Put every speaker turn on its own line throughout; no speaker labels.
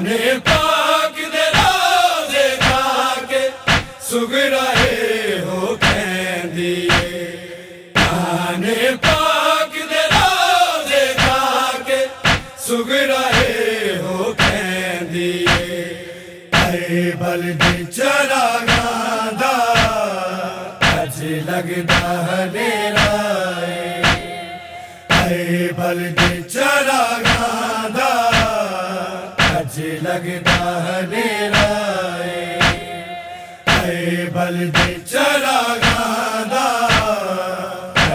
आने पाक दे रोज़े खाके सुगराए हो कहंदिए। आने पाक दे रोज़े खाके सुगराए हो कहंदिए। ऐ बलदी चरागां दा अज लगदा हनेरा ऐ बलदी चरागां दा अज लगदा हनेरा ऐ बलदी चरागां दा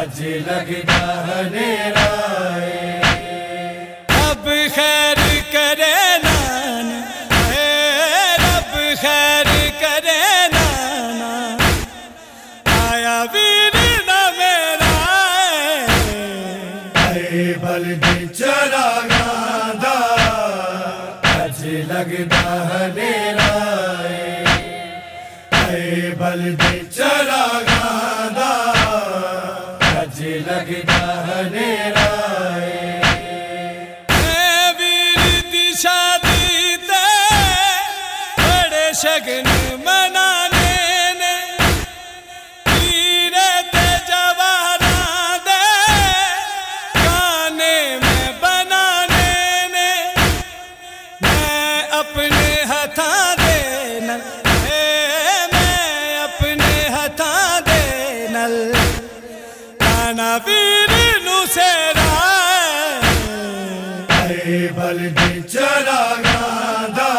अज लगदा हनेरा।
अब खैर करे नान रब खैर करे नाना आया वीर ना मेरा
ऐ बलदी चरागां दा अज लगदा हनेरा ऐ बलदी चरागां दा अज लगदा हनेरा।
शादी ते बड़े शगन मनाने ने हीरे ते जवाना दे गाने में बनाने ने मैं अपने हथा दे नल मैं अपने हथा दे नल गाना वीर नू सेरा
ऐ बलदी चरागां दा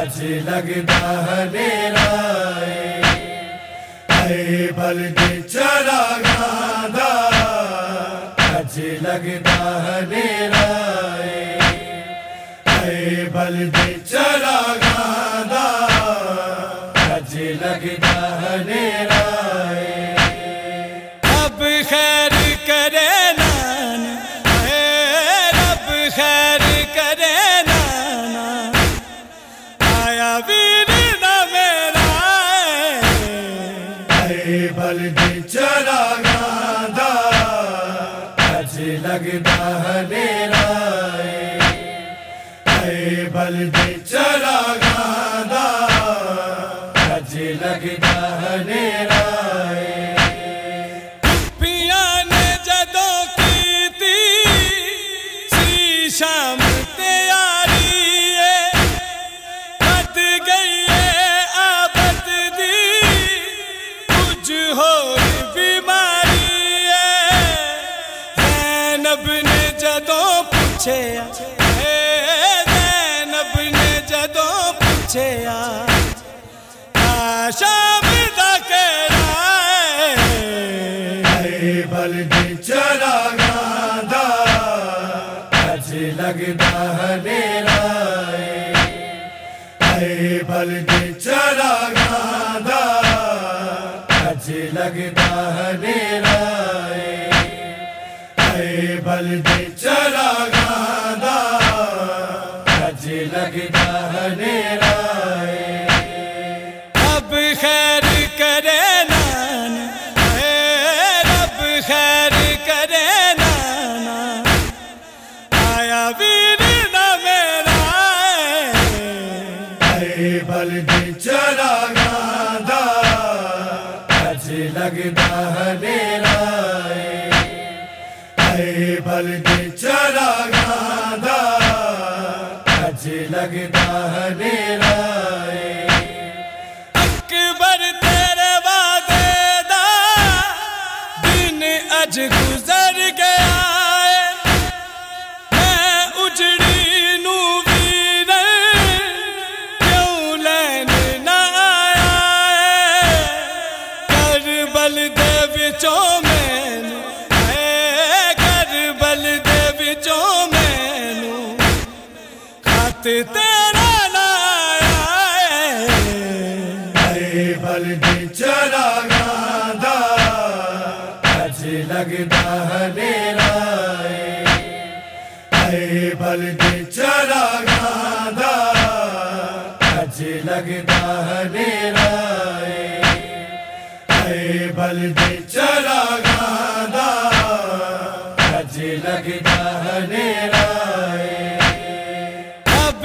अज लगदा हनेरा ऐ बलदी चरागां दा अज लगदा हनेरा ऐ बलदी चरागां दा अज लगदा हनेरा।
अब खैर करे नान रब खैर करे नाना आया वीर ना मेरा
ऐ बलदी चरागां दा अज लगदा हनेरा ऐ बलदी चरागां दा अज लगदा हनेरा।
शाम तैयारी बद गई है आबद दी कुछ होर बीमारी है। ज़ैनब ने जदों पूछे ज़ैनब ने जदों पूछे शाम दा कहरा
ऐ बलदी चरागां दा अज लगदा हनेरा ऐ बलदी चरागां दा अज लगदा हनेरा ऐ बलदी चरागां दा अज लगदा हनेरा।
अब खैर करे नान रब खैर करे नाना आया वीर ना मेरा
ऐ बलदी चरागां दा अज लगदा हनेरा ऐ बलदी चरागां दा अज लगदा हनेरा।
अकबर तेरे वादे दा दिन अज गुजर गया मैं उजड़ी नू वीर क्यों लैन ना आया करबल दे विचों मैनू करबल दे विचों मैनू खत तेरा ना आया
ऐ बलदी चरागां दा अज लगदा हनेरा ऐ बलदी चरागां दा अज लगदा हनेरा ऐ बलदी चरागां दा अज लगदा हनेरा।
अब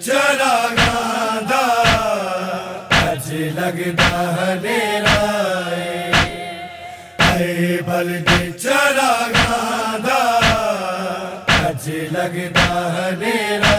चरागां अज लगदा हनेरा बलदे चरागां अज लगदा हनेरा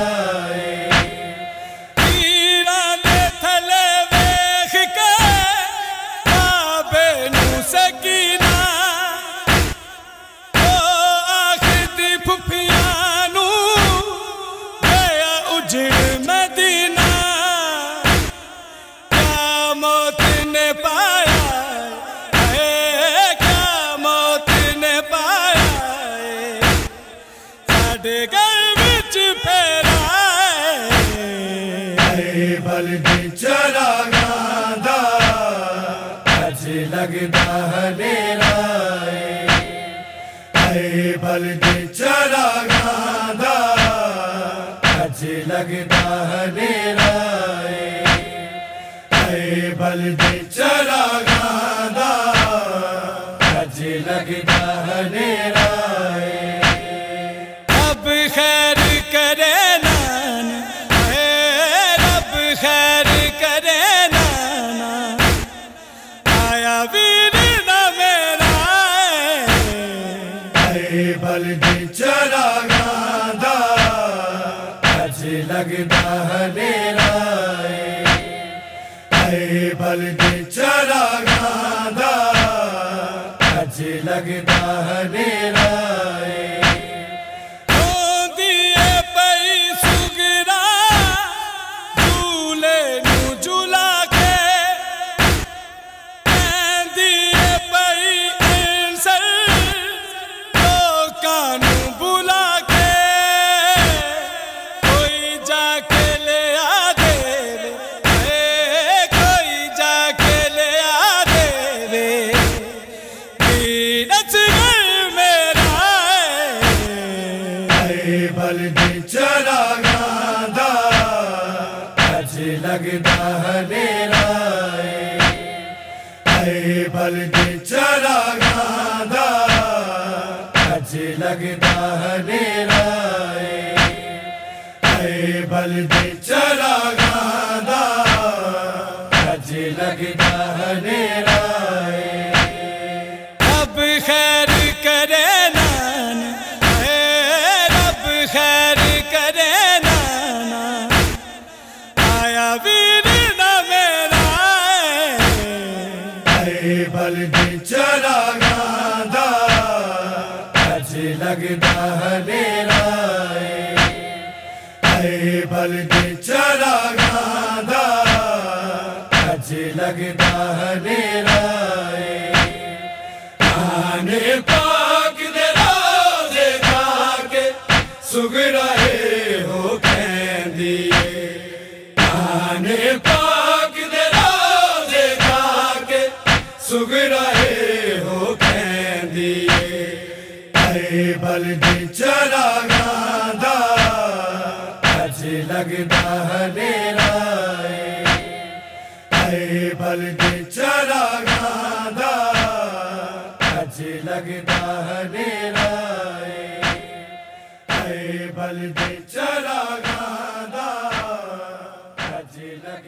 बलदे चरागां अज लगदा हनेरा बलदे चरागां अज लगदा हनेरा बलदे चरागां अज लगदा हनेरा
अब खैर करे खैर करे नाना आया वीर ना मेरा
बलदे चरागां अज लगदा हनेरा बलदे चरागां अज लगदा हनेरा बलदे चरागां अज लगदा हनेरा बलदे चरागां अज लगदा हनेरा बलदे चरागां अज लगदा हनेरा
अब खैर करे खैर करे नाना आया वीर ना मेरा
बलदे चरागां अज लगदा हनेरा बलदे चरागां अज लगदा हनेरा आने पाक दे रोज़े खाके सुगराए हो कहंदिए आने पाक दे रोज़े खाके सुगराए हो कहंदिए बलदे चरागां अज लगदा हनेरा बलदे चरागां अज लगदा हनेरा बलदे चरागां अज लगदा